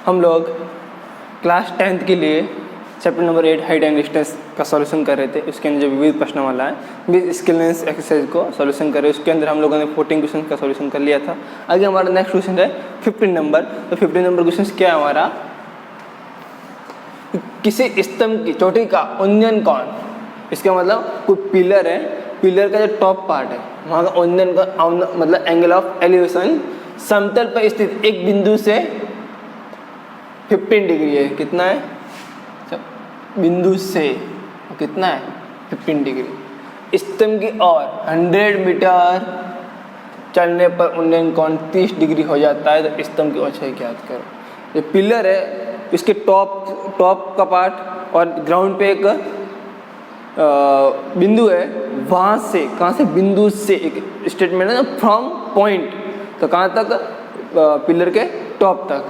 हम लोग class 10th के लिए chapter number 8 height and distance का सॉल्यूशन कर रहे थे। उसके अंदर जो विविध प्रश्नमाला है, विद स्किलनेस एक्सरसाइज को सॉल्यूशन कर रहे हैं। उसके अंदर हम लोगों ने 14 क्वेश्चन का सॉल्यूशन कर लिया था। आगे हमारा नेक्स्ट क्वेश्चन है 15 नंबर। तो 15 नंबर क्वेश्चन क्या है हमारा, किसी स्तंभ की चोटी का उन्नयन कोण, इसका मतलब कोई पिलर है, पिलर का जो टॉप पार्ट है वहाँ का उन्नयन का मतलब एंगल ऑफ एलिवेशन समतल पर स्थित एक बिंदु से 15 डिग्री है। कितना है, बिंदु से कितना है 15 डिग्री। स्तंभ की ओर 100 मीटर चलने पर उन्नयन कोण 30 डिग्री हो जाता है। तो स्तंभ की ऊंचाई ज्ञात करो। ये पिलर है, इसके टॉप का पार्ट और ग्राउंड पे एक बिंदु है, वहाँ से कहाँ से, बिंदु से, एक स्टेटमेंट है ना, फ्रॉम पॉइंट, तो कहाँ तक, पिलर के टॉप तक।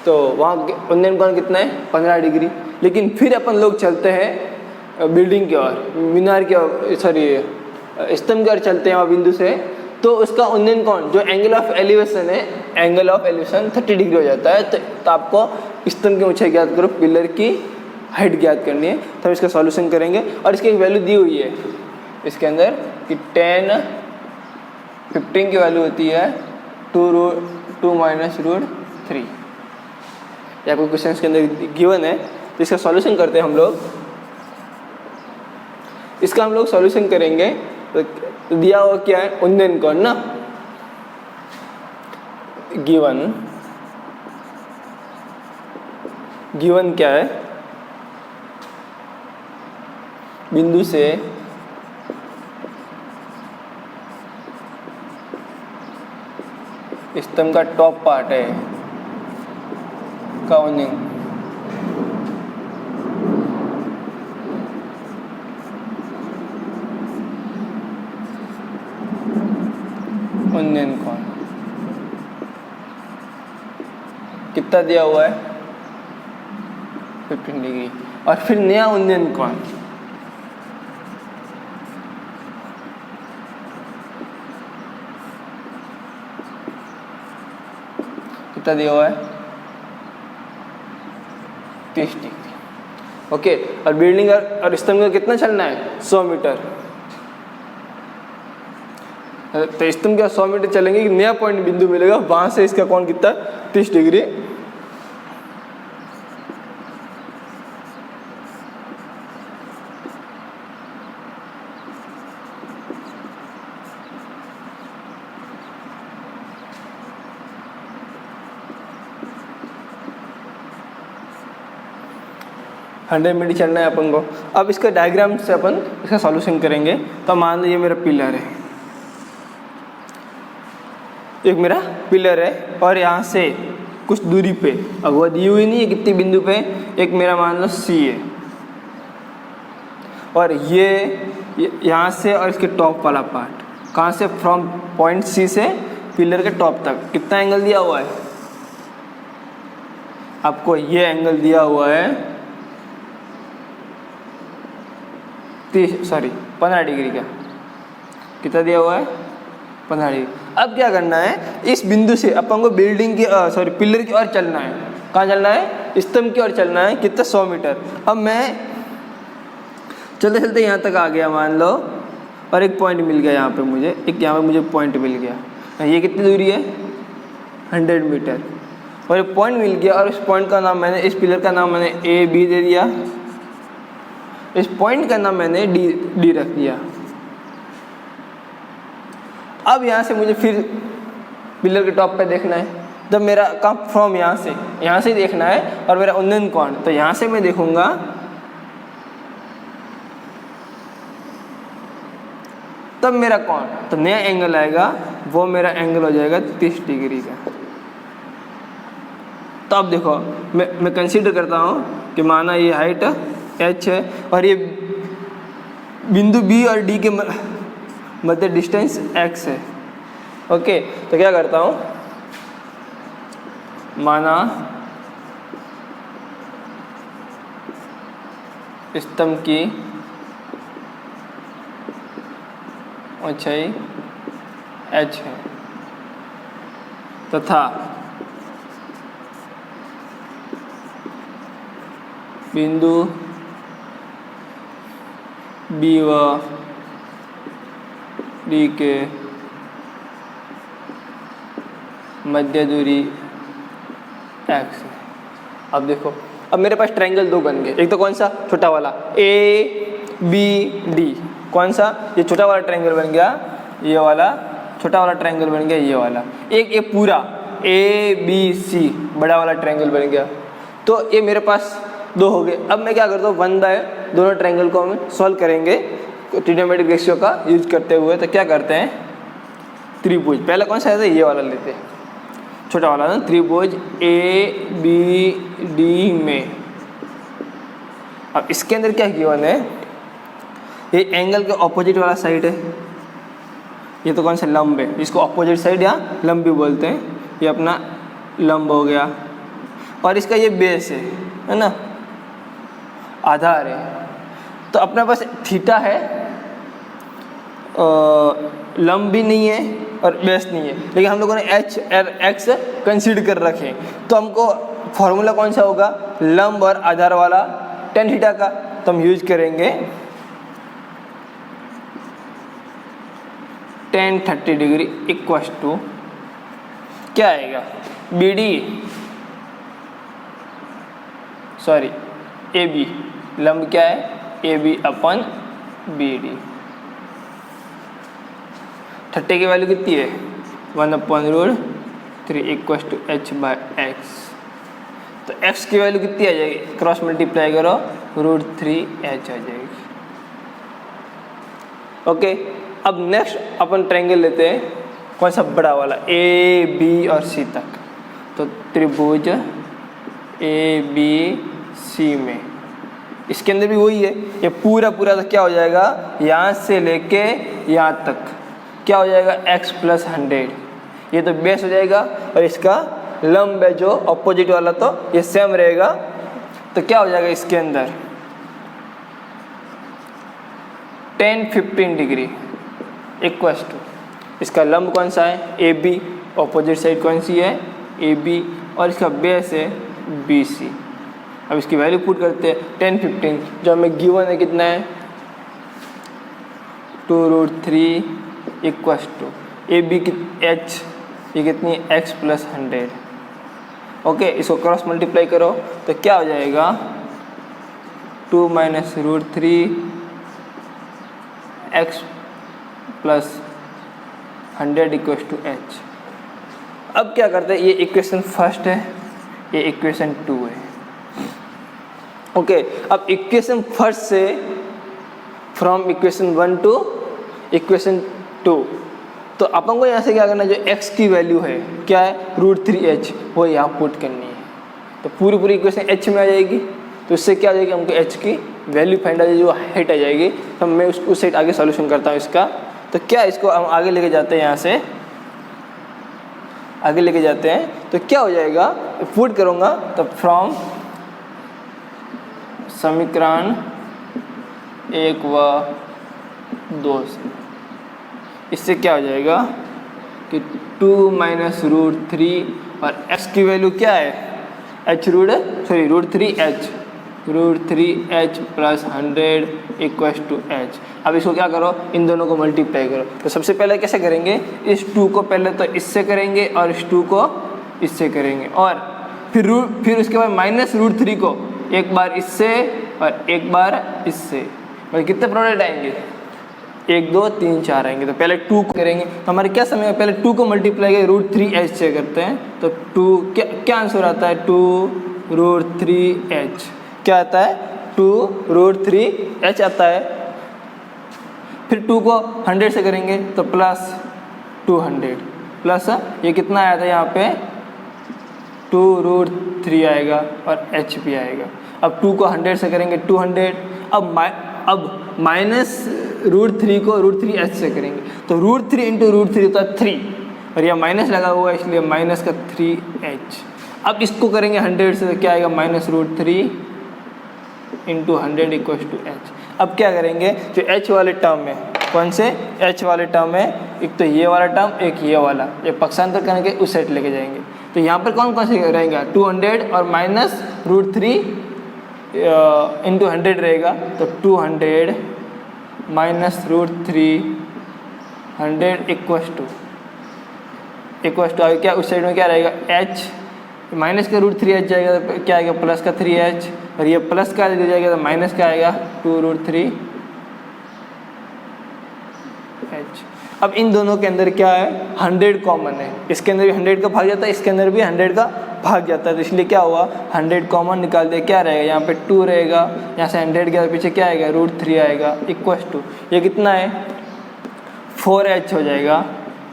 तो वहाँ उन्नयन कोण कितना है 15 डिग्री। लेकिन फिर अपन लोग चलते हैं बिल्डिंग की ओर, मीनार की ओर, सॉरी स्तंभ की ओर चलते हैं वहाँ बिंदु से, तो उसका उन्नयन कोण जो एंगल ऑफ एलिवेशन है, एंगल ऑफ एलिवेशन 30 डिग्री हो जाता है। तो आपको स्तंभ की ऊंचाई ज्ञात करो, पिलर की हाइट ज्ञात करनी है। तो हम इसका सॉल्यूशन करेंगे और इसकी एक वैल्यू दी हुई है इसके अंदर कि 15 की वैल्यू होती है 2 माइनस रूट 3। या कोई क्वेश्चन के अंदर गिवन है, तो इसका सॉल्यूशन करते हैं हम लोग। इसका हम लोग सॉल्यूशन करेंगे तो दिया हुआ क्या है, उन्नयन कोण ना, गिवन क्या है, बिंदु से स्तंभ का टॉप पार्ट है का उन्नयन, कोण कितना दिया हुआ है 15 डिग्री। और फिर नया उन्नयन कोण कितना दिया हुआ है 30 डिग्री। ओके, और बिल्डिंग और स्तंभ का कितना चलना है 100 मीटर। तो स्तंभ का 100 मीटर चलेंगे, नया पॉइंट बिंदु मिलेगा, वहां से इसका कोण कितना 30 डिग्री। हंड्रेड मीटर चलना है अपन को। अब इसका डायग्राम से अपन इसका सॉल्यूशन करेंगे। तो मान लीजिए मेरा पिलर है, एक मेरा पिलर है और यहाँ से कुछ दूरी पे, अब वो दी हुई नहीं है कितनी बिंदु पे, एक मेरा मान लो C है, और ये यहाँ से और इसके टॉप वाला पार्ट, कहाँ से, फ्रॉम पॉइंट C से पिलर के टॉप तक कितना एंगल दिया हुआ है, आपको ये एंगल दिया हुआ है 15 डिग्री का। कितना दिया हुआ है 15 डिग्री। अब क्या करना है, इस बिंदु से अपन को बिल्डिंग की पिलर की ओर चलना है। कहाँ चलना है, स्तंभ की ओर चलना है। कितना 100 मीटर। अब मैं चलते चलते यहाँ तक आ गया मान लो, और एक पॉइंट मिल गया यहाँ पे मुझे, यहाँ पे मुझे पॉइंट मिल गया। ये कितनी दूरी है 100 मीटर, और एक पॉइंट मिल गया, और इस पॉइंट का नाम मैंने, इस पिलर का नाम मैंने AB दे दिया, इस पॉइंट का नाम मैंने D रख दिया। अब यहाँ से मुझे फिर पिलर के टॉप पे देखना है। जब मेरा काम फ्रॉम यहाँ से देखना है, और मेरा उन्नयन कोण, तो यहाँ से मैं देखूंगा तब मेरा कोण, तो नया एंगल आएगा, वो मेरा एंगल हो जाएगा 30 डिग्री का। तो अब देखो मैं कंसीडर करता हूँ कि माना ये हाइट H है, और ये बिंदु B और D के मध्य डिस्टेंस x है। ओके, तो क्या करता हूँ, माना स्तंभ की ऊंचाई h है तथा बिंदु बी व डी के मध्य दूरी x। अब देखो, अब मेरे पास ट्रायंगल दो बन गए। एक तो कौन सा, छोटा वाला ABD, कौन सा, ये छोटा वाला ट्रायंगल बन गया, ये वाला छोटा वाला ट्रायंगल बन गया, ये वाला। एक ये पूरा ABC बड़ा वाला ट्रायंगल बन गया। तो ये मेरे पास दो हो गए। अब मैं क्या करता हूँ, 1/, दोनों ट्रायंगल को हम सॉल्व करेंगे ट्रिग्नोमेट्रिक रेशियो का यूज करते हुए। तो क्या करते हैं, त्रिभुज, पहला कौन सा है, ये वाला लेते हैं, छोटा वाला ना, त्रिभुज ABD में। अब इसके अंदर क्या गिवन है, ये एंगल के ऑपोजिट वाला साइड है, ये तो कौन सा, लंब है, इसको ऑपोजिट साइड या लंब भी बोलते हैं। ये अपना लंब हो गया, और इसका ये बेस है ना, आधार है। तो अपने पास थीटा है, लंब भी नहीं है और बेस नहीं है, लेकिन हम लोगों ने h और x कंसीडर कर रखे। तो हमको फॉर्मूला कौन सा होगा, लंब और आधार वाला tan थीटा का। तो हम यूज करेंगे tan 30 डिग्री इक्वल्स टू क्या आएगा, BD, सॉरी AB, लंब क्या है, AB अपन BD। 30 की वैल्यू कितनी है, 1/√3 इक्वल्स टू h/x। तो x की वैल्यू कितनी आ जाएगी, क्रॉस मल्टीप्लाई करो, √3h आ जाएगी। ओके, अब नेक्स्ट अपन ट्रायंगल लेते हैं, कौन सा, बड़ा वाला, A, B और C तक। तो त्रिभुज ABC में, इसके अंदर भी वही है, ये पूरा तो क्या हो जाएगा, यहाँ से लेके यहाँ तक क्या हो जाएगा, x + 100। ये तो बेस हो जाएगा, और इसका लंब है जो ऑपोजिट वाला, तो ये सेम रहेगा। तो क्या हो जाएगा इसके अंदर, tan 15 डिग्री इक्वल्स टू, इसका लंब कौन सा है, AB, ऑपोजिट साइड कौन सी है, AB, और इसका बेस है BC। अब इसकी वैल्यू पुट करते हैं, tan 15 जो हमें गिवन है कितना है, 2√3 इक्वल्स टू AB की h, ये कितनी है, x + 100। ओके, इसको क्रॉस मल्टीप्लाई करो तो क्या हो जाएगा, 2 - √3 x + 100 इक्वल्स टू h। अब क्या करते हैं, ये इक्वेशन फर्स्ट है, ये इक्वेशन 2 है। ओके, अब इक्वेशन फर्स्ट से फ्रॉम इक्वेशन 1 टू इक्वेशन 2, तो अपन को यहाँ से क्या करना है, जो x की वैल्यू है क्या है, √3h, वो यहाँ पुट करनी है। तो पूरी इक्वेशन h में आ जाएगी। तो इससे क्या हो जाएगी, हमको h की वैल्यू फाइंड आ जाएगी, जो हाइट आ जाएगी। तो मैं उसको सेट आगे सॉल्यूशन करता हूँ इसका। तो क्या इसको हम आगे लेके जाते हैं, यहाँ से आगे लेके जाते हैं। तो क्या हो जाएगा, पुट करूँगा तो फ्रॉम समीकरण 1 व 2 से, इससे क्या हो जाएगा कि 2 - √3 और x की वैल्यू क्या है, √3h + 100 इक्वल्स टू h। अब इसको क्या करो, इन दोनों को मल्टीप्लाई करो। तो सबसे पहले कैसे करेंगे, इस 2 को पहले तो इससे करेंगे और इस 2 को इससे करेंगे, और फिर उसके बाद -√3 को एक बार इससे और एक बार इससे, मतलब कितने प्रोडक्ट आएंगे, 1 2 3 4 आएंगे। तो पहले 2 को करेंगे, तो हमारे क्या समय, पहले 2 को मल्टीप्लाई करके √3h से करते हैं। तो 2 क्या आंसर आता है, 2√3h क्या आता है, 2√3h आता है। फिर 2 को 100 से करेंगे तो +200 प्लस ये कितना आया था यहाँ पे, 2√3 आएगा और h भी आएगा। अब 2 को 100 से करेंगे 200, अब -√3 को √3h से करेंगे तो √3 × √3 होता है 3, और यह माइनस लगा हुआ है इसलिए माइनस का 3h। अब इसको करेंगे 100 से, तो क्या आएगा, -√3 × 100 इक्वल्स टू h। अब क्या करेंगे, जो h वाले टर्म में, कौन से h वाले टर्म में, एक तो ये वाला टर्म, एक ये वाला, ये पक्षांतर करके उस साइड लेके जाएंगे। तो यहाँ पर कौन कौन से रहेगा, 200 और -√3 इंटू 100 रहेगा, तो 200 माइनस √3 100 इक्वस टू क्या उस साइड में क्या रहेगा h, माइनस का √3h जाएगा तो क्या आएगा प्लस का 3h, और ये प्लस का हो जाएगा तो माइनस का आएगा 2√3h। अब इन दोनों के अंदर क्या है 100 कॉमन है, इसके अंदर भी 100 का भाग जाता है, इसके अंदर भी 100 का भाग जाता है, तो इसलिए क्या हुआ 100 कॉमन निकाल दिया, क्या रहेगा यहाँ पे 2 रहेगा, यहाँ से 100 गया तो पीछे क्या आएगा √3 आएगा इक्वस टू ये कितना है 4h हो जाएगा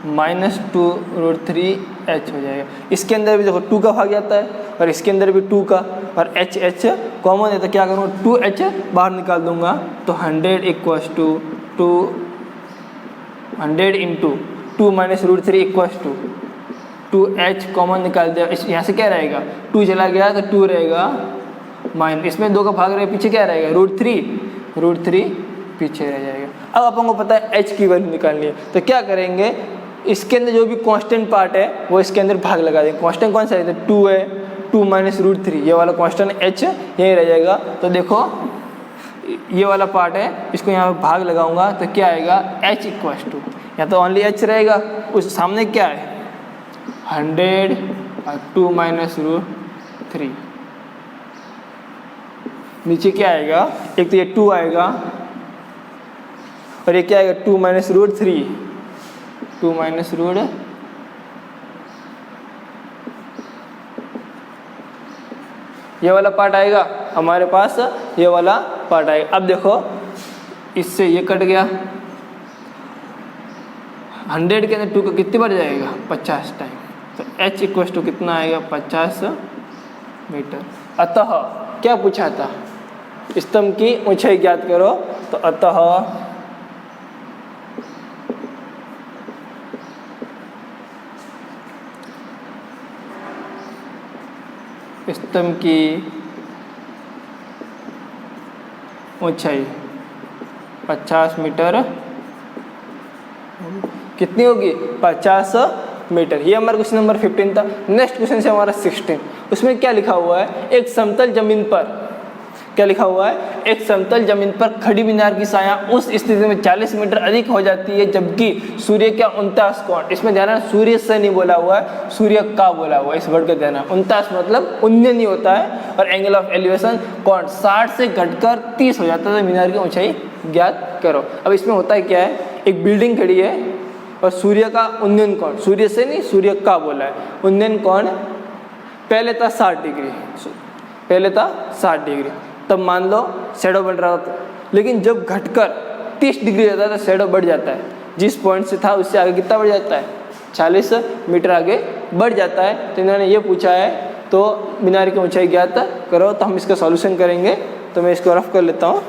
माइनस 2√3h हो जाएगा। इसके अंदर भी देखो 2 का भाग जाता है और इसके अंदर भी 2 का, और h कॉमन है तो क्या करूँगा 2h बाहर निकाल दूंगा, तो 100 equals to 100 into 2 minus √3 equals to 2h common निकाल दिया, यहाँ से क्या रहेगा 2 चला गया तो 2 रहेगा माइनस, इसमें 2 का भाग रहेगा पीछे क्या रहेगा √3 पीछे रह जाएगा। अब अपन को पता है h की वैल्यू निकालनी है, तो क्या करेंगे इसके अंदर जो भी कांस्टेंट पार्ट है वो इसके अंदर भाग लगा देंगे। कांस्टेंट कौन सा है 2 है, 2 माइनस √3 ये वाला कांस्टेंट h यहीं रह जाएगा, तो देखो ये वाला पार्ट है इसको यहाँ पे भाग लगाऊंगा तो क्या आएगा h इक्वस टू, या तो ओनली h रहेगा, उस सामने क्या है 100 और 2 माइनस √3, नीचे क्या आएगा एक तो ये 2 आएगा और ये क्या आएगा 2 माइनस √3 2 माइनस √, ये वाला पार्ट आएगा हमारे पास, ये वाला पार्ट आएगा। अब देखो इससे ये कट गया, 100 के अंदर 2 का कितनी बार जाएगा 50 टाइम, तो h इक्वस टू कितना आएगा 50 मीटर। अतः क्या पूछा था स्तंभ की ऊंचाई ज्ञात करो, तो अतः स्तंभ की ऊंचाई 50 मीटर कितनी होगी 50 मीटर। ये हमारा क्वेश्चन नंबर 15 था। नेक्स्ट क्वेश्चन से हमारा 16, उसमें क्या लिखा हुआ है एक समतल जमीन पर, क्या लिखा हुआ है एक समतल जमीन पर खड़ी मीनार की साया उस स्थिति में 40 मीटर अधिक हो जाती है जबकि सूर्य का 49 कोण, इसमें ध्यान है सूर्य से नहीं बोला हुआ है सूर्य का बोला हुआ है, इस वर्ड का ध्यान है 49 मतलब 19 नहीं होता है, और एंगल ऑफ एलिवेशन कोण 60 से घटकर 30 हो जाता है, तो मीनार की ऊंचाई ज्ञात करो। अब इसमें होता है क्या है एक बिल्डिंग खड़ी है और सूर्य का उन्नयन कोण, सूर्य से नहीं सूर्य का बोला है, उन्नयन कोण पहले था 60 डिग्री, पहले था 60 डिग्री, तब मान लो शैडो बढ़ रहा था, लेकिन जब घटकर 30 डिग्री जाता है तो शैडो बढ़ जाता है, जिस पॉइंट से था उससे आगे कितना बढ़ जाता है 40 मीटर आगे बढ़ जाता है। तो इन्होंने ये पूछा है तो मीनार की ऊंचाई ज्ञात करो, तो हम इसका सॉल्यूशन करेंगे, तो मैं इसको रफ कर लेता हूँ।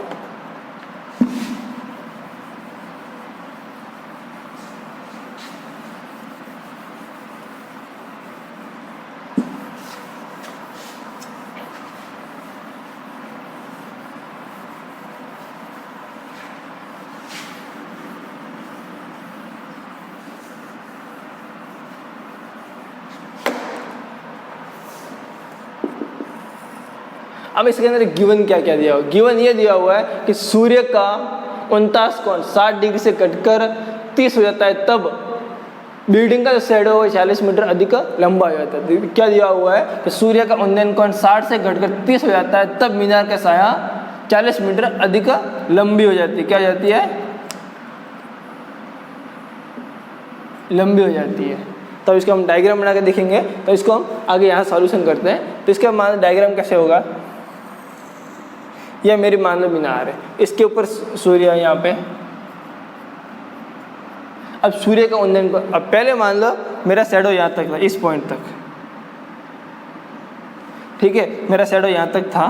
अब इसके अंदर गिवन क्या क्या दिया हुआ, गिवन ये दिया हुआ है कि सूर्य का 49 कोण 60 डिग्री से कटकर 30 हो जाता है, तब बिल्डिंग का जो शैडो है 40 मीटर अधिक लंबा हो जाता है। तो क्या दिया हुआ है कि सूर्य का उन्नयन कोण 60 से घटकर 30 हो जाता है, तब मीनार का साया 40 मीटर अधिक लंबी हो जाती है। क्या हो जाती है लंबी हो जाती है। तो इसको हम डायग्राम बना के देखेंगे, तो इसको हम आगे यहाँ सॉल्यूशन करते हैं। तो इसका मान डायग्राम कैसे होगा, यह मेरी मान लो मीनार है, इसके ऊपर सूर्य है यहाँ पे। अब सूर्य का उन्नयन, अब पहले मान लो मेरा शैडो यहाँ तक था, इस पॉइंट तक, ठीक है, मेरा शैडो यहाँ तक था,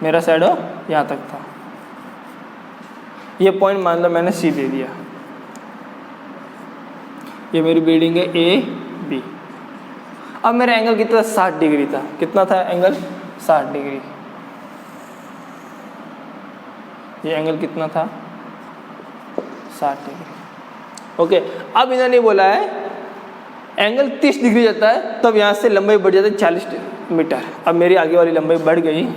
मेरा शैडो यहाँ तक था, ये पॉइंट मान लो मैंने सी दे दिया, ये मेरी बिल्डिंग है ए बी। अब मेरा एंगल कितना 60 डिग्री था, कितना था एंगल 60 डिग्री, ये एंगल कितना था 60 डिग्री। ओके, अब इन्होंने बोला है एंगल 30 डिग्री जाता है, तब यहाँ से लंबाई बढ़ जाती है मीटर। अब मेरी आगे वाली लंबाई बढ़ गई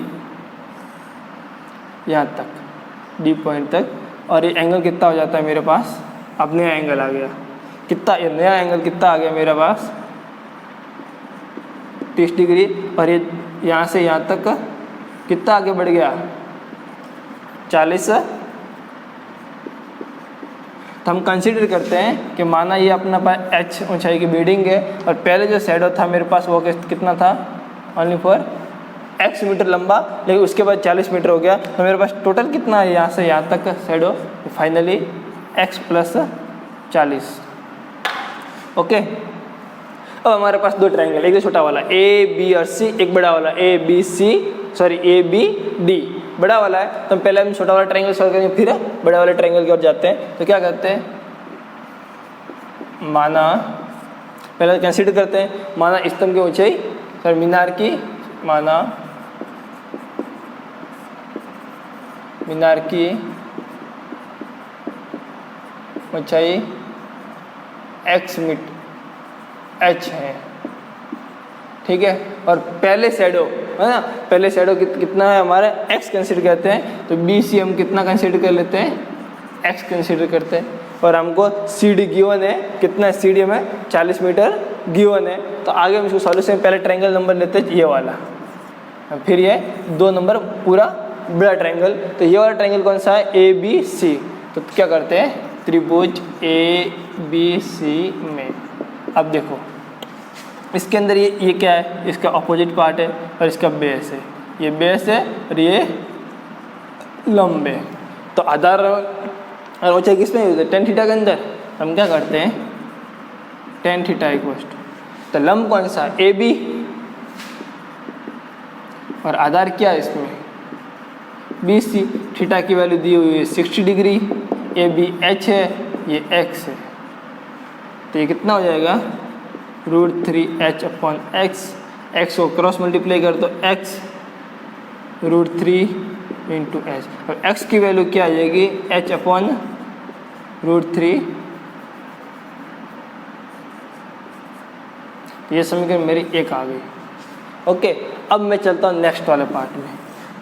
यहाँ तक, डी पॉइंट तक, और ये एंगल कितना हो जाता है मेरे पास, अब नया एंगल आ गया। कितना, ये नया एंगल कितना आ गया मेरे पास, 30 डिग्री। और ये यहाँ से यहाँ तक कितना आगे बढ़ गया, 40। तो हम कंसीडर करते हैं कि माना ये अपना पास h ऊंचाई की बिल्डिंग है, और पहले जो शैडो था मेरे पास वो कितना था, ओनली फॉर x मीटर लंबा, लेकिन उसके बाद 40 मीटर हो गया। तो मेरे पास टोटल कितना है यहाँ से यहाँ तक शैडो, फाइनली x + 40। ओके, अब हमारे पास दो ट्रायंगल, एक छोटा वाला ए बी और सी, एक बड़ा वाला ए बी डी। बड़ा वाला है तो पहले हम छोटा वाला ट्रायंगल सॉल्व करेंगे, फिर बड़ा वाले ट्रायंगल की ओर जाते हैं। तो क्या करते हैं, माना पहले कंसीडर करते हैं, माना स्तंभ की ऊंचाई, सर मीनार की, माना मीनार की ऊंचाई x h है, ठीक है। और पहले शैडो है ना, पहले शैडो कितना है हमारा, x कंसीडर करते हैं। तो बी सी हम कितना कंसीडर कर लेते हैं, x कंसीडर करते हैं। और हमको सी डी गिवन है, कितना है सी डी हमें 40 मीटर गिवन है। तो आगे हम इसको सॉल्यूशन पहले ट्रायंगल नंबर लेते हैं ये वाला, फिर ये 2 नंबर पूरा बड़ा ट्रायंगल। तो ये वाला ट्रायंगल कौन सा है, ए बी सी। तो क्या करते हैं, त्रिभुज ए बी सी में, अब देखो इसके अंदर ये क्या है, इसका ऑपोजिट पार्ट है और इसका बेस है, ये बेस है और ये लंब है। तो आधार और ऊंचाई किस में यूज है, tan थीटा के अंदर। हम क्या करते हैं, tan थीटा इक्वल्स टू, तो लंब कौन सा, ए बी, और आधार क्या है इसमें, बी सी। थीटा की वैल्यू दी हुई है 60 डिग्री, ए बी एच है, ये एक्स है। तो ये कितना हो जाएगा, √3h/x, x को क्रॉस मल्टीप्लाई कर दो, x √3 × h, और x की वैल्यू क्या आ जाएगी, h/√3। ये समीकरण मेरी एक आ गई। ओके, अब मैं चलता हूँ नेक्स्ट वाले पार्ट में,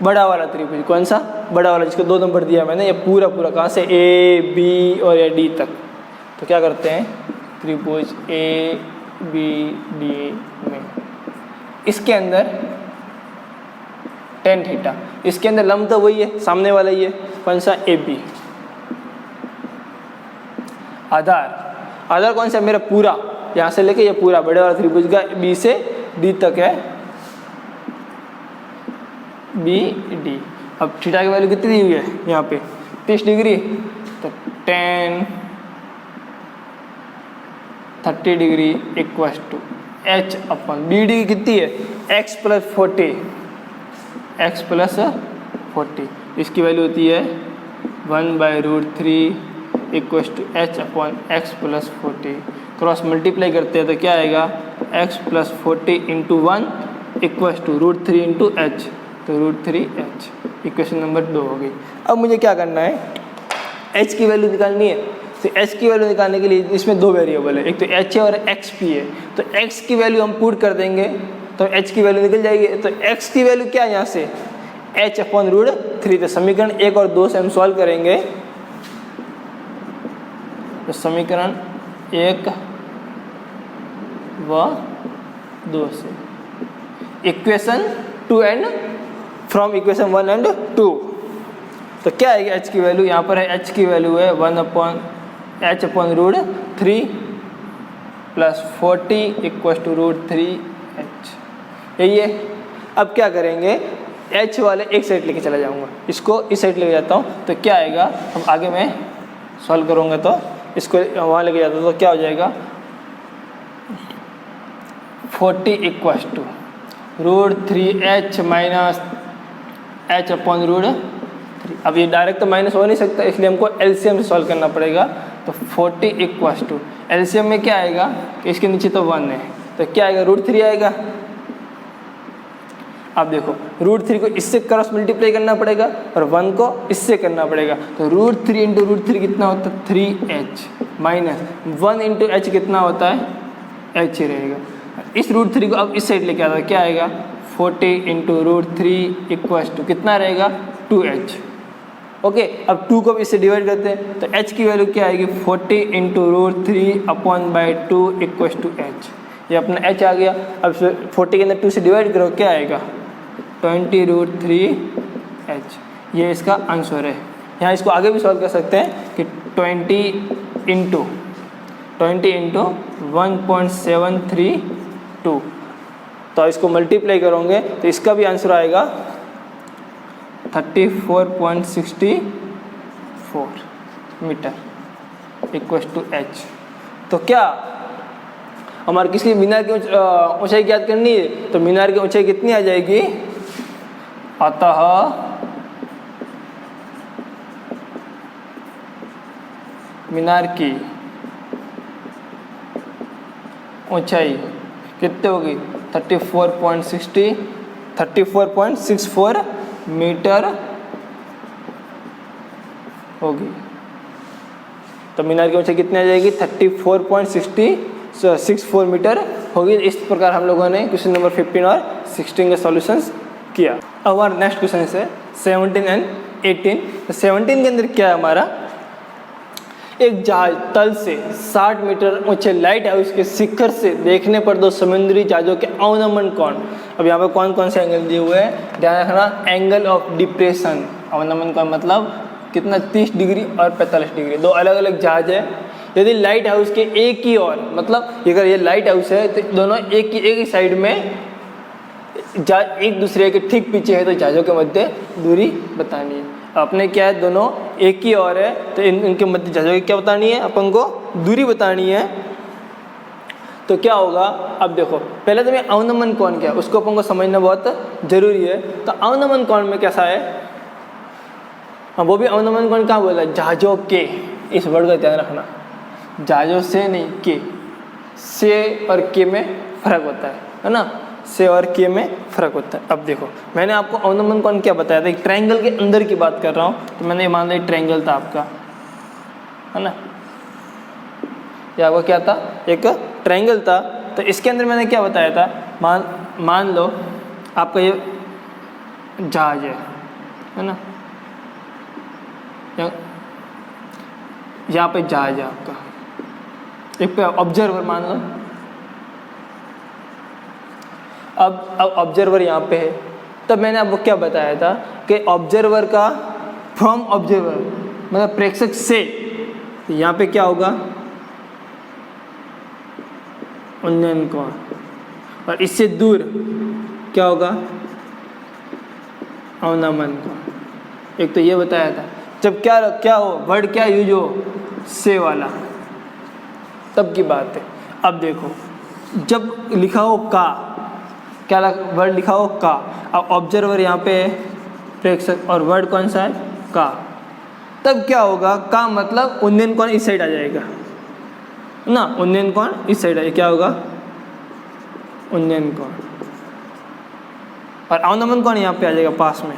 बड़ा वाला त्रिभुज। कौन सा, बड़ा वाला जिसको 2 नंबर दिया मैंने, ये पूरा कहाँ से, ए बी और या डी तक। तो क्या करते हैं, त्रिभुज ए बी डी में, इसके अंदर tan थीटा, इसके अंदर लंब तो वही है, सामने वाला ही है, कौन सा, ए बी। आधार कौन सा मेरा, पूरा यहाँ से लेके ये पूरा बड़े वाला त्रिभुज का बी से डी तक है, बी डी। अब थीटा की वैल्यू कितनी दी हुई है यहाँ पे, 30 डिग्री। तो tan 30 degree equals to h/BD की कितनी है, x + 40। इसकी वैल्यू होती है 1/√3 equals to h/x + 40। Cross multiply करते हैं तो क्या आएगा, x + 40 × 1 इक्वल्स टू √3 × h, तो √3h। इक्वेशन नंबर 2 हो गई। अब मुझे क्या करना है, h की वैल्यू निकालनी है। तो h की वैल्यू निकालने के लिए इसमें 2 वेरिएबल है, एक तो h है और xp है। तो x की वैल्यू हम पुट कर देंगे तो h की वैल्यू निकल जाएगी। तो x की वैल्यू क्या है यहाँ से, h/√3। तो समीकरण 1 और 2 से हम सॉल्व करेंगे। तो समीकरण 1 व 2 से, equation 2 and from equation 1 and 2। तो क्या आएगी h की वैल्यू, यहाँ पर है h की वैल्यू है 1/h/√3 + 40 इक्वल्स टू √3h, यही है। अब क्या करेंगे, h वाले एक साइड लेके चला जाऊंगा, इसको इस साइड लेके जाता हूँ। तो क्या आएगा, हम आगे में सॉल्व करूँगा तो इसको वहाँ लेके जाता हूँ। तो क्या हो जाएगा, 40 इक्वल्स टू √3h - h/√3। अब ये डायरेक्ट तो माइनस हो नहीं सकता, इसलिए हमको एलसीएम से सॉल्व करना पड़ेगा। तो 40 इक्वल्स टू, एलसीएम में क्या आएगा कि इसके नीचे तो 1 है, तो क्या आएगा, √3 आएगा। अब देखो √3 को इससे क्रॉस मल्टीप्लाई करना पड़ेगा और 1 को इससे करना पड़ेगा। तो √3 × √3 कितना होता है, 3h माइनस 1 × h कितना होता है, h ही रहेगा। इस √3 को अब इस साइड लेके आता है, क्या आएगा, 40 इंटू √3 इक्वल्स टू कितना रहेगा 2h। ओके, अब 2 को इससे डिवाइड करते हैं तो h की वैल्यू क्या आएगी 40 इंटू √3/2 इक्वल्स टू h। ये अपना h आ गया। अब 40 के अंदर 2 से डिवाइड करो क्या आएगा 20√3h। ये इसका आंसर है। यहाँ इसको आगे भी सॉल्व कर सकते हैं कि 20 इंटू 1.732, तो इसको मल्टीप्लाई करोगे तो इसका भी आंसर आएगा 34.64 मीटर इक्वल्स टू h। तो क्या हमारे किसी मीनार की ऊंचाई ज्ञात करनी है, तो मीनार की ऊंचाई कितनी आ जाएगी, अतः मीनार की ऊंचाई कितनी होगी 34.64 मीटर होगी। तो मीनार की ऊंचाई कितनी आ जाएगी 34.64 मीटर होगी। इस प्रकार हम लोगों ने क्वेश्चन नंबर 15 और 16 के सॉल्यूशंस किया। अब हमारा नेक्स्ट क्वेश्चन है 17 एंड 18। तो 17 के अंदर क्या है हमारा, एक जहाज तल से 60 मीटर ऊंचे लाइट हाउस के शिखर से देखने पर दो समुद्री जहाजों के अवनमन कोण। अब यहाँ पर कौन कौन से एंगल दिए हुए हैं, ध्यान रखना। एंगल ऑफ डिप्रेशन, अवनमन कोण मतलब कितना 30 डिग्री और 45 डिग्री, दो अलग अलग जहाज है। यदि लाइट हाउस के एक ही ओर, मतलब अगर ये लाइट हाउस है तो दोनों एक ही साइड में जहाज एक दूसरे के ठीक पीछे है, तो जहाज़ों के मध्य दूरी बतानी है। अपने क्या है, दोनों एक ही ओर है तो इनके मध्य जहाज़ों की क्या बतानी है, अपन को दूरी बतानी है। तो क्या होगा, अब देखो पहले तो मैं अवनमन कोण क्या है उसको अपन को समझना बहुत जरूरी है। तो अवनमन कोण में कैसा है, हाँ वो भी अवनमन कोण कहाँ बोला, जहाज़ों के, इस वर्ड का ध्यान रखना, जहाज़ों से नहीं के, से और के में फर्क होता है ना, से और के में फ़र्क होता है। अब देखो मैंने आपको अवनमन कोण क्या बताया था, एक ट्रायंगल के अंदर की बात कर रहा हूँ। तो मैंने मान लिया ट्रायंगल था आपका, है ना, या वो क्या था, एक ट्रायंगल था। तो इसके अंदर मैंने क्या बताया था, मान लो आपका ये जहाज है ना, यहाँ पे जहाज है आपका, एक पे ऑब्जर्वर मान लो। अब ऑब्जर्वर यहाँ पे है, तब मैंने आपको क्या बताया था कि ऑब्जर्वर का फ्रॉम ऑब्जर्वर मतलब प्रेक्षक से, यहाँ पे क्या होगा उन्नयन कोण, और इससे दूर क्या होगा अवनमन कोण। एक तो ये बताया था। जब क्या हो, वर्ड क्या यूज हो, से वाला, तब की बात है। अब देखो जब लिखा हो का, क्या वर्ड लिखा हो का, अब ऑब्जर्वर यहाँ पे है प्रेक्षक और वर्ड कौन सा है का, तब क्या होगा, का मतलब उन्नयन कोण इस साइड आ जाएगा ना, उन्नयन कोण इस साइड आएगा, क्या होगा उन्नयन कोण, और अवनमन कोण यहाँ पे आ जाएगा पास में।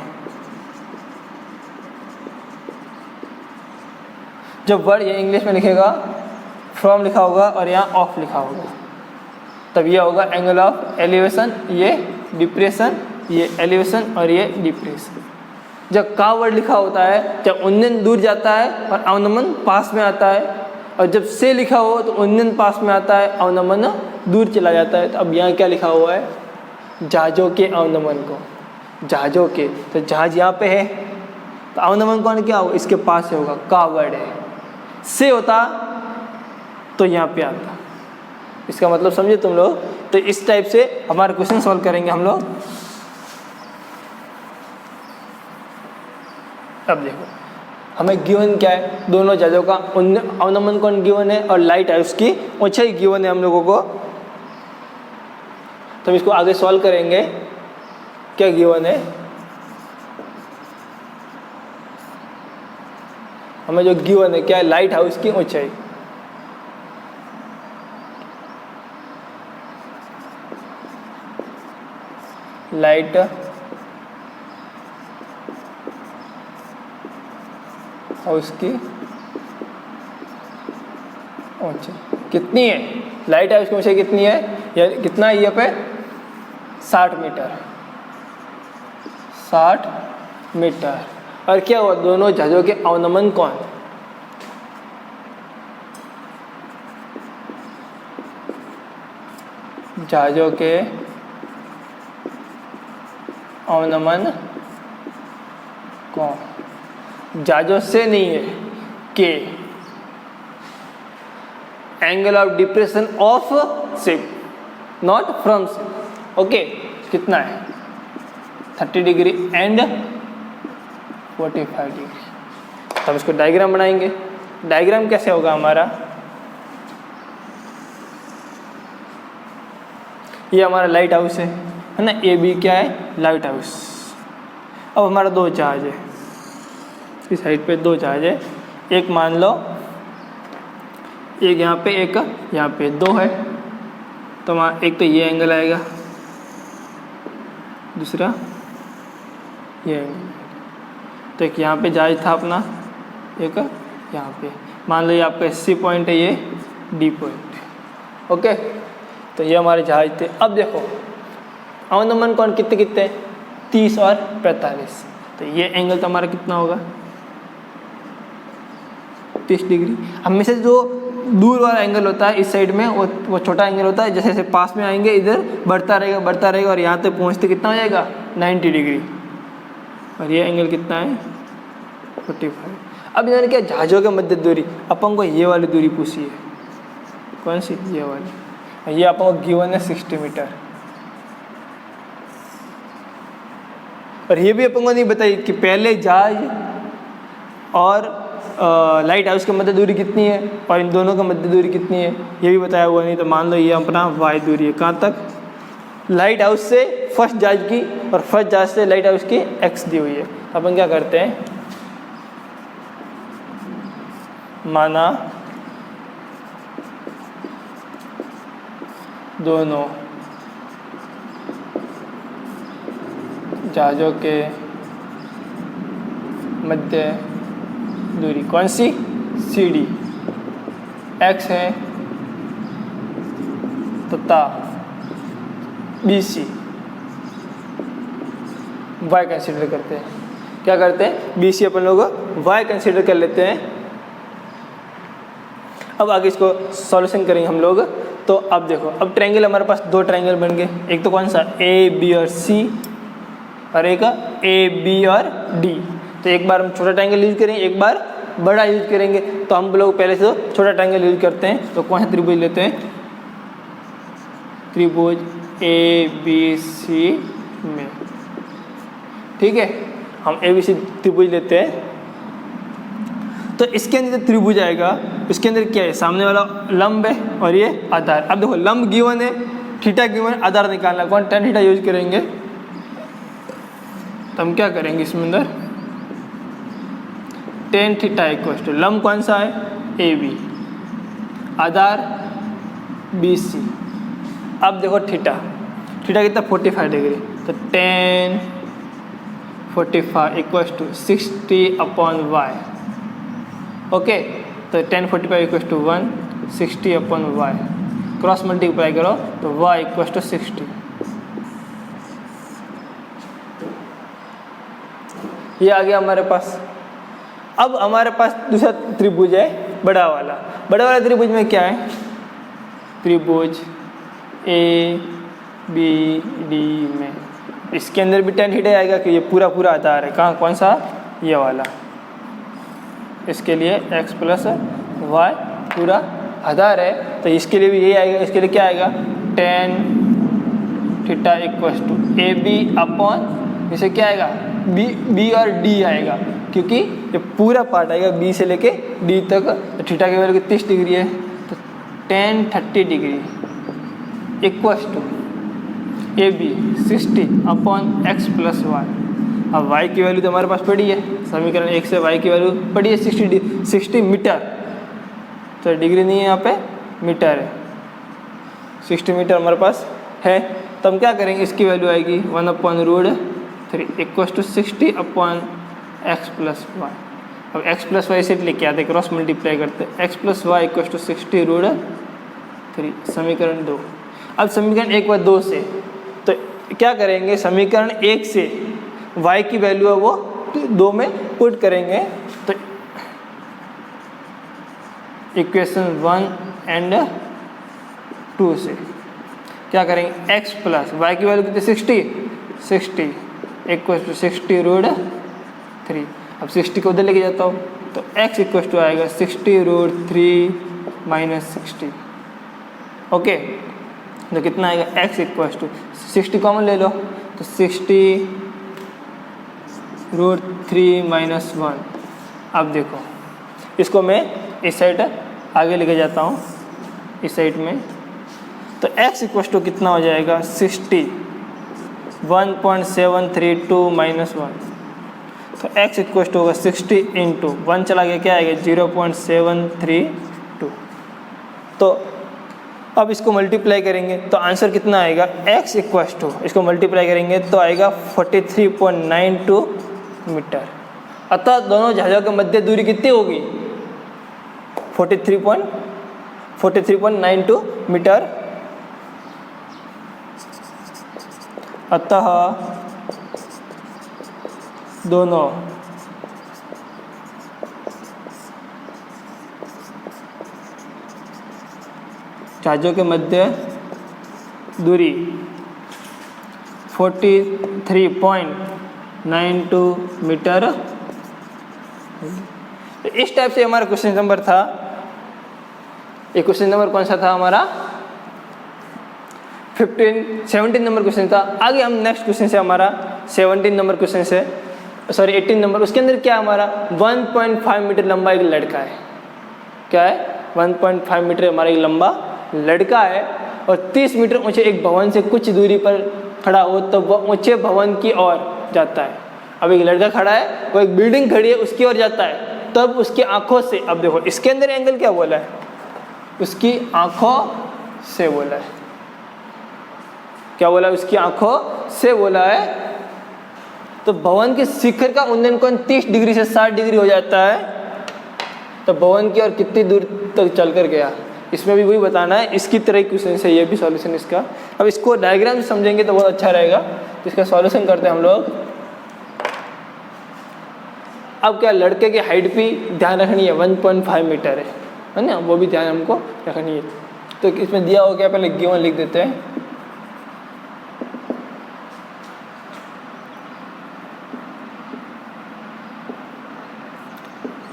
जब वर्ड ये इंग्लिश में लिखेगा फ्रॉम लिखा होगा और यहाँ ऑफ लिखा होगा, तब ये होगा एंगल ऑफ एलिवेशन, ये डिप्रेशन, ये एलिवेशन और ये डिप्रेशन। जब का वर्ड लिखा होता है, जब उन्नयन दूर जाता है और अवनमन पास में आता है, और जब से लिखा हो तो उन्नयन पास में आता है, अवनमन दूर चला जाता है। तो अब यहाँ क्या लिखा हुआ है, जहाज़ों के अवनमन को, जहाज़ों के, तो जहाज यहाँ पे है तो अवनमन कोण क्या होगा, इसके पास से होगा, का वर्ड है। से होता तो यहाँ पे आता, इसका मतलब समझे तुम लोग। तो इस टाइप से हमारा क्वेश्चन सॉल्व करेंगे हम लोग। अब देखो हमें गिवन क्या है, दोनों जहाज़ों का अवनमन कोण गिवन है और लाइट हाउस की ऊंचाई गिवन है हम लोगों को। तो हम इसको आगे सॉल्व करेंगे। क्या गिवन है, हमें जो गिवन है क्या है, लाइट हाउस की ऊंचाई। लाइट हाउस की ऊंचाई कितनी है, लाइट हाउस की ऊंचाई कितनी है, या कितना है, ये पे 60 मीटर, 60 मीटर। और क्या हुआ, दोनों जहाज़ों के अवनमन कोण, जहाज़ों के अवनमन कोण, जहाज़ों से नहीं है, के angle of depression of ship, not from ship. Okay, कितना है 30 डिग्री एंड 45 डिग्री। तो हम इसको डायग्राम बनाएंगे। डायग्राम कैसे होगा हमारा, ये हमारा लाइट हाउस है ना, ए बी क्या है, लाइट हाउस। अब हमारा दो जहाज है, इस साइड पे दो जहाज है, एक मान लो एक यहाँ पे एक यहाँ पे, दो है तो वहाँ एक तो ये एंगल आएगा, दूसरा ये एंगल। तो एक यहाँ पे जहाज था अपना, एक यहाँ पे, मान लो ये आपका सी पॉइंट है, ये डी पॉइंट। ओके, तो ये हमारे जहाज थे। अब देखो अवनमन कोण कितने कितने, 30 और 45। तो ये एंगल तो हमारा कितना होगा, 30 डिग्री। हमें से जो दूर वाला एंगल होता है इस साइड में, वो छोटा एंगल होता है, जैसे जैसे पास में आएंगे इधर बढ़ता रहेगा और यहाँ तक पहुँचते कितना हो जाएगा, 90 डिग्री। और ये एंगल कितना है, 45। अब इन्होंने क्या, जहाज़ों के मध्य दूरी, अपन को ये वाली दूरी पूछी है, कौन सी, ये वाली। ये अपन को गिवन है 60 मीटर। और ये भी अपन को नहीं बताई कि पहले जहाज और लाइट हाउस के मध्य दूरी कितनी है और इन दोनों का मध्य दूरी कितनी है, ये भी बताया हुआ नहीं। तो मान लो ये अपना वाई दूरी है, कहाँ तक, लाइट हाउस से फर्स्ट जहाज की और फर्स्ट जहाज से लाइट हाउस की एक्स दी हुई है। अपन क्या करते हैं, माना दोनों जहाज़ों के मध्य दूरी कौन सी, सी डी, एक्स है तथा बी सी, वाई कंसिडर करते हैं। क्या करते हैं, बी सी अपन लोग वाई कंसिडर कर लेते हैं। अब आगे इसको सॉल्यूशन करेंगे हम लोग। तो अब देखो, अब ट्रायंगल हमारे पास दो ट्रायंगल बन गए, एक तो कौन सा, ए बी और सी, और एक ए बी और डी। तो एक बार हम छोटा ट्रायंगल यूज करेंगे, एक बार बड़ा यूज करेंगे। तो हम लोग पहले से छोटा ट्रायंगल यूज करते हैं। तो कौन सा त्रिभुज लेते हैं, त्रिभुज ए बी सी में, ठीक है, हम ए बी सी त्रिभुज लेते हैं। तो इसके अंदर जो त्रिभुज आएगा उसके अंदर क्या है, सामने वाला लंब है और ये आधार। अब देखो लंब गिवन है, थीटा गिवन है, आधार निकालना, कौन, tan थीटा यूज करेंगे। तो हम क्या करेंगे इसमें अंदर, tan थीटा इक्वल टू लंब कौन सा है, A B, Aadhaar B C. अब देखो थीटा, थीटा कितना 45 डिग्री। तो tan 45 equal to 60/y। Okay, तो tan 45 इक्वल टू 160/y, क्रॉस मल्टीप्लाई करो तो y इक्वल टू 60। ये आ गया हमारे पास। अब हमारे पास दूसरा त्रिभुज है, बड़ा वाला त्रिभुज में क्या है, त्रिभुज ए बी डी में, इसके अंदर भी tan थीटा आएगा कि ये पूरा आधार है, कहाँ, कौन सा, ये वाला। इसके लिए x प्लस वाई पूरा आधार है, तो इसके लिए भी यही आएगा। इसके लिए क्या आएगा, tan theta equal to A B upon, इसे क्या आएगा, बी और डी आएगा, क्योंकि ये पूरा पार्ट आएगा बी से लेके डी तक। तो थीटा की वैल्यू 30 डिग्री है, तो tan 30 degree equal to A B 60/x plus Y. अब y की वैल्यू तो हमारे पास पड़ी है, समीकरण 1 से y की वैल्यू पड़ी है 60 मीटर। तो डिग्री नहीं है यहाँ पे, मीटर है, 60 मीटर हमारे पास है। तो हम क्या करेंगे, इसकी वैल्यू आएगी 1/√3 equal to 60/x plus Y. अब x प्लस वाई से लेके आते, क्रॉस मल्टीप्लाई करते, x plus Y equal to 60√3, समीकरण 2। अब समीकरण 1 व 2 से तो क्या करेंगे, समीकरण 1 से y की वैल्यू है वो 2 में पुट करेंगे तो इक्वेशन 1 एंड 2 से क्या करेंगे x प्लस y की वैल्यू कितनी 60 इक्वल टू 60√3। अब 60 को उधर लेके जाता हूँ तो x इक्वल टू आएगा 60√3 माइनस 60। ओके तो कितना आएगा x इक्वल टू 60 कॉमन ले लो तो 60√3 माइनस 1। अब देखो इसको मैं इस साइड आगे लेके जाता हूँ इस साइड में तो x इक्वल टू कितना हो जाएगा 60 1.732 माइनस 1 तो x इक्वल टू होगा 60 इंटू 1 चला गया क्या आएगा 0.732। तो अब इसको मल्टीप्लाई करेंगे तो आंसर कितना आएगा x इक्वल टू इसको मल्टीप्लाई करेंगे तो आएगा 43.92 मीटर। अतः दोनों जहाज़ों के मध्य दूरी कितनी होगी 43.92 मीटर। अतः दोनों जहाज़ों के मध्य दूरी 43.92 मीटर। तो इस टाइप से हमारा क्वेश्चन नंबर था। ये क्वेश्चन नंबर कौन सा था हमारा 17 नंबर क्वेश्चन था। आगे हम नेक्स्ट क्वेश्चन से हमारा 17 नंबर क्वेश्चन से 18 नंबर उसके अंदर क्या हमारा 1.5 मीटर लंबा एक लड़का है। क्या है 1.5 मीटर हमारा एक लंबा लड़का है और 30 मीटर ऊंचे एक भवन से कुछ दूरी पर खड़ा हो तो वह ऊंचे भवन की ओर जाता है। अब एक लड़का खड़ा है वो एक बिल्डिंग खड़ी है उसकी ओर जाता है तब उसकी आंखों से अब देखो इसके अंदर एंगल क्या बोला है उसकी आंखों से बोला है। क्या बोला उसकी आंखों से बोला है। तो भवन के शिखर का उन्नयन कोण 30 डिग्री से 60 डिग्री हो जाता है। तो भवन की ओर कितनी दूर तक चल कर गया इसमें भी वही बताना है। इसकी तरह क्वेश्चन है ये भी सॉल्यूशन इसका। अब इसको डायग्राम से समझेंगे तो बहुत अच्छा रहेगा। तो इसका सॉल्यूशन करते हैं हम लोग। अब क्या लड़के की हाइट भी ध्यान रखनी है 1.5 मीटर है ना वो भी ध्यान हमको रखनी है। तो इसमें दिया हो गया पहले गिवन लिख देते हैं।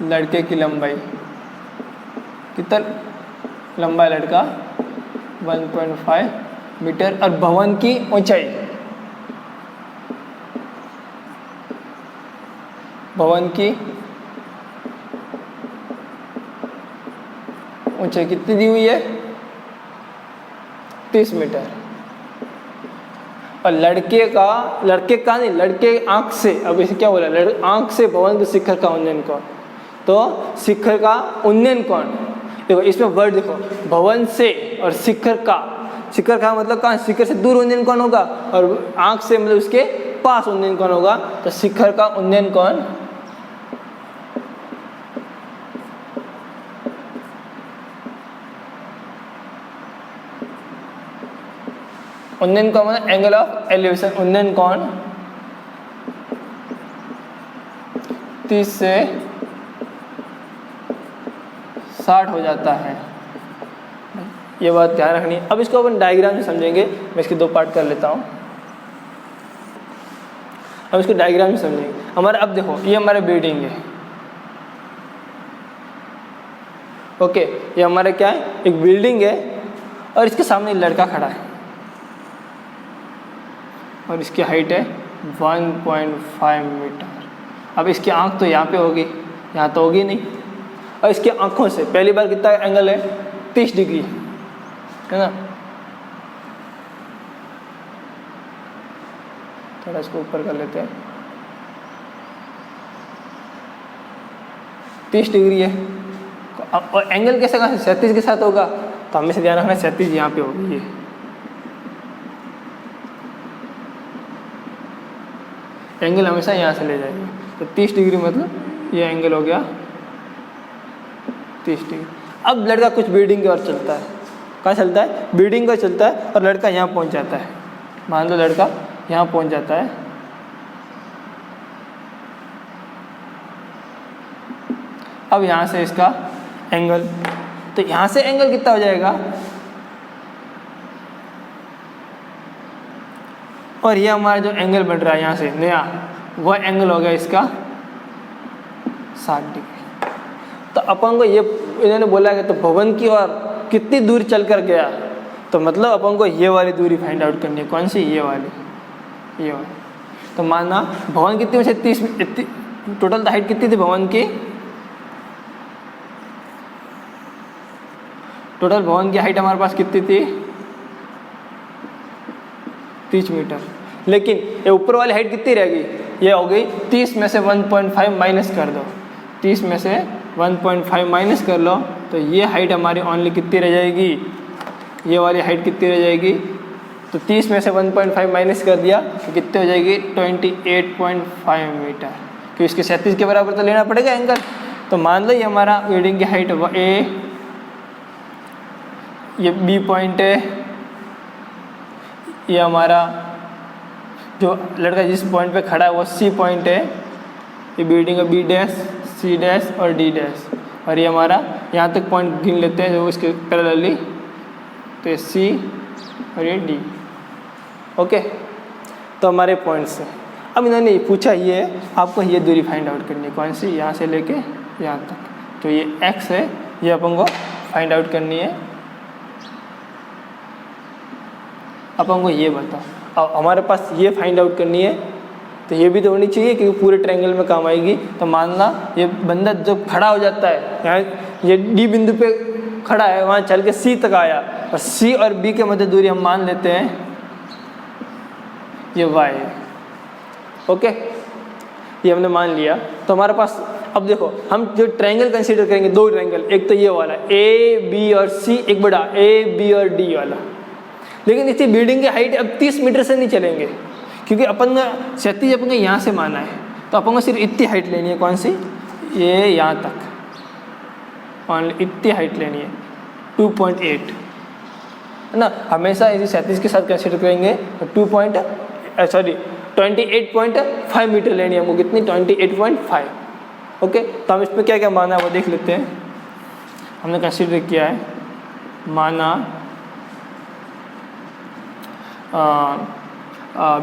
लड़के की लंबाई कितना लंबा है लड़का 1.5 मीटर और भवन की ऊंचाई भवन की ऊंचाई कितनी दी हुई है 30 मीटर और लड़के का नहीं लड़के आंख से। अब इसे क्या बोला आंख से भवन के शिखर का उन्नयन कोण। तो शिखर का उन्नयन कोण देखो इसमें वर्ड देखो भवन से और शिखर का मतलब कहाँ शिखर से दूर उन्नयन कोण होगा और आंख से मतलब उसके पास उन्नयन कोण होगा। तो शिखर का उन्नयन कोण उन्नयन कोण मतलब एंगल ऑफ एलिवेशन उन्नयन कोण 30 से 60 हो जाता है। ये बात ध्यान रखनी है। अब इसको अपन डायग्राम से समझेंगे। मैं इसके 2 पार्ट कर लेता हूँ। अब इसको डायग्राम से समझेंगे। हमारा अब देखो ये हमारा बिल्डिंग है। ओके ये हमारा क्या है एक बिल्डिंग है और इसके सामने एक लड़का खड़ा है और इसकी हाइट है 1.5 मीटर। अब इसकी आंख तो यहाँ पे होगी यहाँ तो होगी नहीं और इसकी आंखों से पहली बार कितना एंगल है 30 डिग्री है ना। थोड़ा इसको ऊपर कर लेते हैं 30 डिग्री है और एंगल कैसे कहाँ से 37 के साथ होगा। तो हमें से ध्यान रखना 37 यहाँ पे होगी। ये एंगल हमेशा यहाँ से ले जाएंगे। तो 30 डिग्री मतलब ये एंगल हो गया 30 डिग्री। अब लड़का कुछ बिल्डिंग की ओर चलता है। कहाँ चलता है बिल्डिंग की ओर चलता है और लड़का यहाँ पहुँच जाता है। मान लो लड़का यहाँ पहुँच जाता है अब यहाँ से इसका एंगल, तो यहाँ से एंगल कितना हो जाएगा, और ये हमारा जो एंगल बन रहा है यहाँ से नया, वह एंगल हो गया इसका 60 डिग्री। तो अपन को ये इन्होंने बोला कि तो भवन की ओर कितनी दूर चल कर गया, तो मतलब अपन को ये वाली दूरी फाइंड आउट करनी है। कौन सी, ये वाली, ये वाली। तो माना भवन कितनी वैसे 30, टोटल हाइट कितनी थी भवन की, टोटल भवन की हाइट हमारे पास कितनी थी 30 मीटर, लेकिन ये ऊपर वाली हाइट कितनी रहेगी, ये हो गई 30 में से 1.5 माइनस कर दो, 30 में से 1.5 माइनस कर लो, तो ये हाइट हमारी ओनली कितनी रह जाएगी, ये वाली हाइट कितनी रह जाएगी, तो 30 में से 1.5 माइनस कर दिया तो कितनी हो जाएगी 28.5 मीटर, क्योंकि इसके 37 के बराबर तो लेना पड़ेगा एंगल। तो मान लो ये हमारा बिल्डिंग की हाइट ए, ये बी पॉइंट है, ये हमारा जो लड़का जिस पॉइंट पे खड़ा है वो सी पॉइंट है, ये बिल्डिंग का बी डैश, सी डैश और डी डैश, और ये हमारा यहाँ तक पॉइंट गिन लेते हैं जो इसके पैरेलली, तो ये सी और ये डी। ओके, तो हमारे पॉइंट्स हैं। अब इन्होंने पूछा ये आपको ये दूरी फाइंड आउट करनी है, कौन सी, यहाँ से लेके यहाँ तक, तो ये x है, ये अपन को फाइंड आउट करनी है। अपन को ये बता, अब हमारे पास ये फाइंड आउट करनी है, तो ये भी तो होनी चाहिए क्योंकि पूरे ट्रायंगल में काम आएगी। तो मानना ये बंदा जब खड़ा हो जाता है, यहाँ ये डी बिंदु पे खड़ा है, वहाँ चल के सी तक आया, और सी और बी के मध्य दूरी हम मान लेते हैं ये y है। ओके, ये हमने मान लिया। तो हमारे पास अब देखो हम जो ट्रायंगल कंसीडर करेंगे, दो ट्रायंगल, एक तो ये वाला ए बी और सी, एक बड़ा ए बी और डी वाला। लेकिन इसकी बिल्डिंग की हाइट अब 30 मीटर से नहीं चलेंगे, क्योंकि अपन का 37 अपन को यहाँ से माना है, तो अपन को सिर्फ इतनी हाइट लेनी है, कौन सी, ये यहाँ तक, और इतनी हाइट लेनी है 2.8 है ना। हमेशा इसी 37 के साथ कंसीडर करेंगे तो 28.5 मीटर लेनी है हमको, कितनी 28.5। ओके, तो हम इसमें क्या क्या माना है वो देख लेते हैं। हमने कंसीडर किया है, माना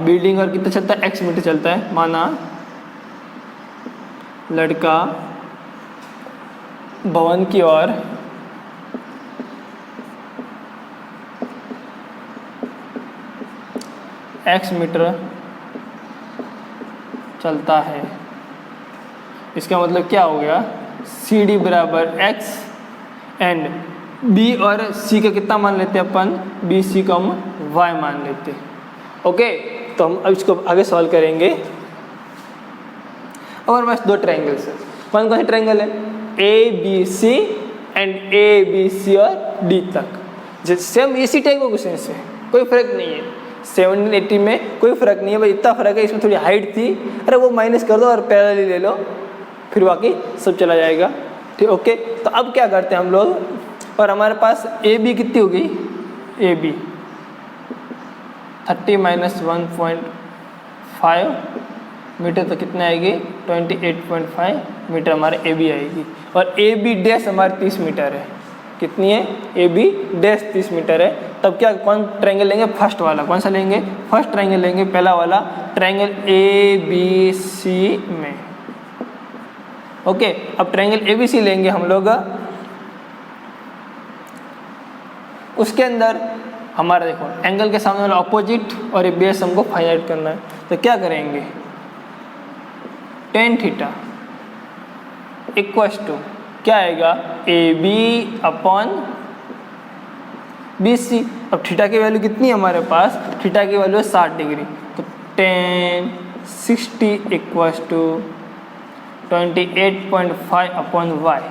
बिल्डिंग और कितना चलता है, x मीटर चलता है। माना लड़का भवन की ओर x मीटर चलता है, इसका मतलब क्या हो गया, सी डी बराबर x एंड b और c का कितना मान लेते हैं अपन, बी सी का हम y मान लेते हैं। ओके, तो हम अब इसको आगे सॉल्व करेंगे। अब हमारे पास दो ट्रायंगल्स है, कौन कौन से ट्रायंगल है, A B C and A B C और डी तक। सेम इसी टाइप का क्वेश्चन है, कोई फर्क नहीं है, 1780 में कोई फर्क नहीं है भाई, इतना फर्क है, इसमें थोड़ी हाइट थी, अरे वो माइनस कर दो और पैरेलल ले लो, फिर बाकी सब चला जाएगा। ठीक, ओके। तो अब क्या करते हैं हम लोग, और हमारे पास ए बी कितनी होगी, ए बी 30 - 1.5 मीटर, तो कितना आएगी 28.5 मीटर हमारे ए बी आएगी, और ए बी डैश हमारे 30 मीटर है, कितनी है, ए बी डैश 30 मीटर है। तब क्या, कौन ट्रायंगल लेंगे, फर्स्ट वाला, कौन सा लेंगे, फर्स्ट ट्रायंगल लेंगे, पहला वाला ट्रायंगल ए बी सी में। ओके, अब ट्रायंगल ए बी सी लेंगे हम लोग, उसके अंदर हमारा देखो एंगल के सामने वाला ऑपोजिट और ये बेस हमको फाइंड आउट करना है। तो क्या करेंगे, tan थीटा इक्वल्स टू क्या आएगा, A B upon B C. अब थीटा की वैल्यू कितनी है हमारे पास, थीटा की वैल्यू है 60 डिग्री, तो tan 60 equals to 28.5 upon y,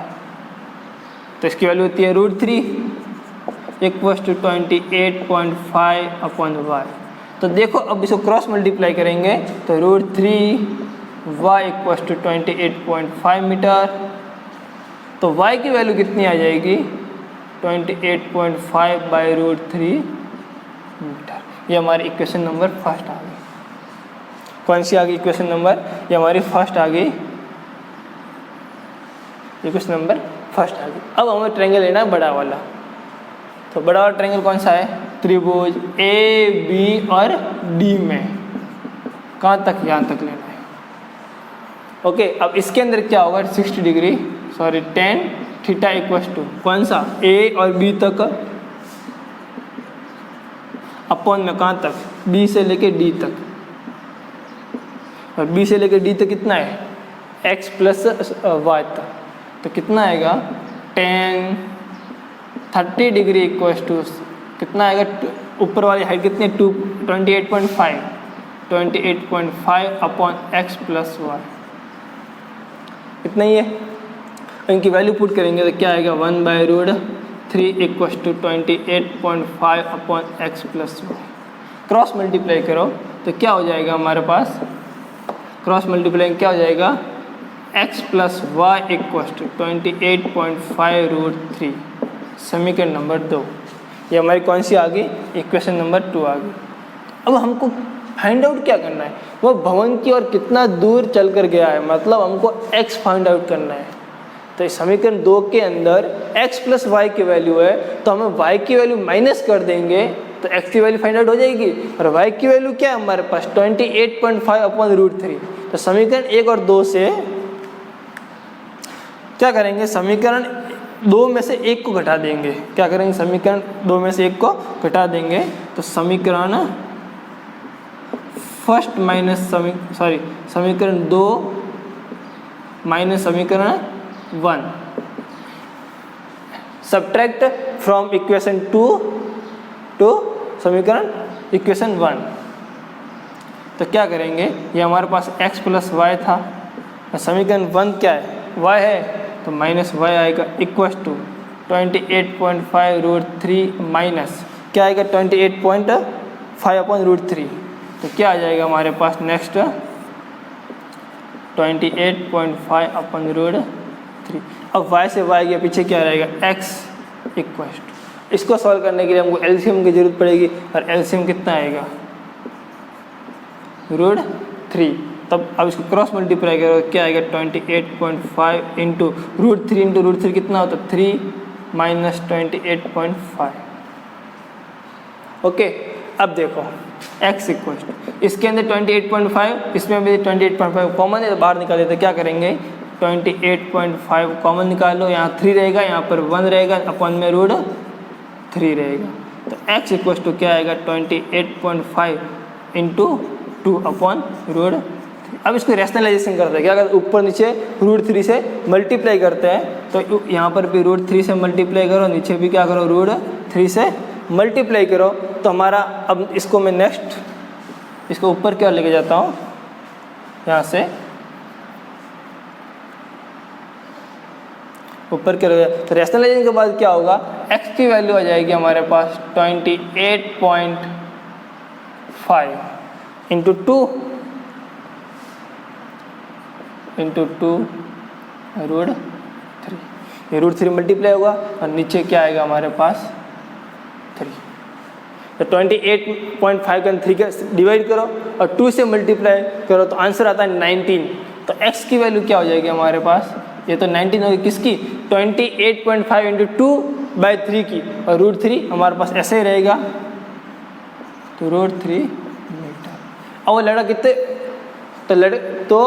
तो इसकी वैल्यू होती है √3 इक्वल्स टू 28.5 अपॉन y। तो देखो अब इसको क्रॉस मल्टीप्लाई करेंगे तो √3 y इक्वल्स टू 28.5 मीटर, तो y की वैल्यू कितनी आ जाएगी 28.5 बाई √3 मीटर। ये हमारी इक्वेशन नंबर फर्स्ट आ गई। कौन सी आ गई इक्वेशन नंबर, ये हमारी फर्स्ट आ गई। ये क्वेश्चन नंबर फर्स्ट आ गया। अब हमें ट्रायंगल लेना है बड़ा वाला। तो बड़ा वाला ट्रायंगल कौन सा है? त्रिभुज ए बी और डी में कहाँ तक? यहाँ तक लेना है। ओके, अब इसके अंदर क्या होगा? 60 degree sorry tan theta equals to कौन सा? ए और बी तक अपॉन में कहाँ तक? बी से लेके डी तक, और बी से लेके डी तक कितना है? x प्लस वाई तक। तो कितना आएगा? tan 30 डिग्री इक्वल्स टू कितना आएगा? ऊपर वाली हाइट कितनी है? 28.5 अपॉन x प्लस वाई, इतना ही है। इनकी वैल्यू पुट करेंगे तो क्या आएगा? 1/√3 equals to 28.5 upon x plus y. Cross multiply करो तो क्या हो जाएगा हमारे पास? क्रॉस मल्टीप्लाई क्या हो जाएगा? x plus y equals to 28.5√3। समीकरण नंबर 2। ये हमारी कौन सी आ गई? इक्वेशन नंबर 2 आ गई। अब हमको फाइंड आउट क्या करना है? वो भवन की ओर कितना दूर चल कर गया है, मतलब हमको x फाइंड आउट करना है। तो इस समीकरण 2 के अंदर x प्लस वाई की वैल्यू है, तो हमें y की वैल्यू माइनस कर देंगे तो x की वैल्यू फाइंड आउट हो जाएगी। और y की वैल्यू क्या है हमारे पास? 28.5 अपॉन √3। तो समीकरण 1 और 2 से क्या करेंगे? समीकरण 2 में से 1 को घटा देंगे। क्या करेंगे? समीकरण 2 में से 1 को घटा देंगे तो समीकरण फर्स्ट माइनस समीकरण 2 माइनस समीकरण 1 सब्ट्रैक्ट फ्रॉम इक्वेशन 2 टू समीकरण इक्वेशन 1। तो क्या करेंगे? ये हमारे पास x प्लस वाई था, समीकरण 1 क्या है? y है, तो माइनस y आएगा इक्वल्स टू 28.5√3 माइनस क्या आएगा? 28.5 अपॉन √3। तो क्या आ जाएगा हमारे पास नेक्स्ट? 28.5 अपॉन √3। अब y से y के पीछे क्या रहेगा? x इक्वल्स टू, इसको सॉल्व करने के लिए हमको एलसीएम की जरूरत पड़ेगी, और एलसीएम कितना आएगा? √3। तब अब इसको क्रॉस मल्टीप्लाई करो क्या आएगा? 28.5 इंटू √3 कितना होता है? 3 माइनस 28.5। ओके, अब देखो x इक्वल्स टू, इसके अंदर 28.5, इसमें भी 28.5 कॉमन है तो बाहर निकाल देते। क्या करेंगे? 28.5 कॉमन निकाल लो, यहाँ 3 रहेगा, यहाँ पर 1 रहेगा, अपॉन में √3 रहेगा। तो x इक्वल्स टू क्या आएगा? 28.5 इंटू 2 अपॉन √3। अब इसको रैशनलाइजेशन करते हैं। क्या करते हैं? ऊपर नीचे √3 से मल्टीप्लाई करते हैं। तो यहाँ पर भी √3 से मल्टीप्लाई करो, नीचे भी क्या करो? √3 से मल्टीप्लाई करो। तो हमारा अब इसको मैं नेक्स्ट इसको ऊपर क्या लेके जाता हूँ, यहाँ से ऊपर क्या लगेगा? तो रैशनलाइजेशन के बाद क्या होगा? x की वैल्यू आ जाएगी हमारे पास 28.5 इंटू 2 √3। ये √3 मल्टीप्लाई होगा और नीचे क्या आएगा हमारे पास? 3। तो 28.5 का 3 का डिवाइड करो और 2 से मल्टीप्लाई करो तो आंसर आता है 19। तो x की वैल्यू क्या हो जाएगी हमारे पास? ये तो 19 होगी किसकी? 28.5 इंटू 2/3 की, और √3 हमारे पास ऐसे ही रहेगा, तो √3 मीटर। और वो लड़का कितने तो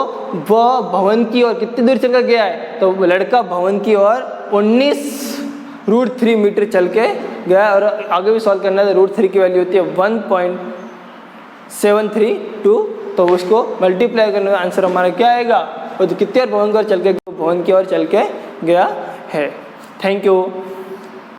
वह भवन की ओर कितनी दूर चल कर गया है? तो लड़का भवन की ओर 19 √3 मीटर चल के गया। और आगे भी सॉल्व करना है तो √3 की वैल्यू होती है 1.732। तो उसको मल्टीप्लाई करने का आंसर हमारा क्या आएगा? वो तो कितने और भवन की ओर चल के गया है। Thank you.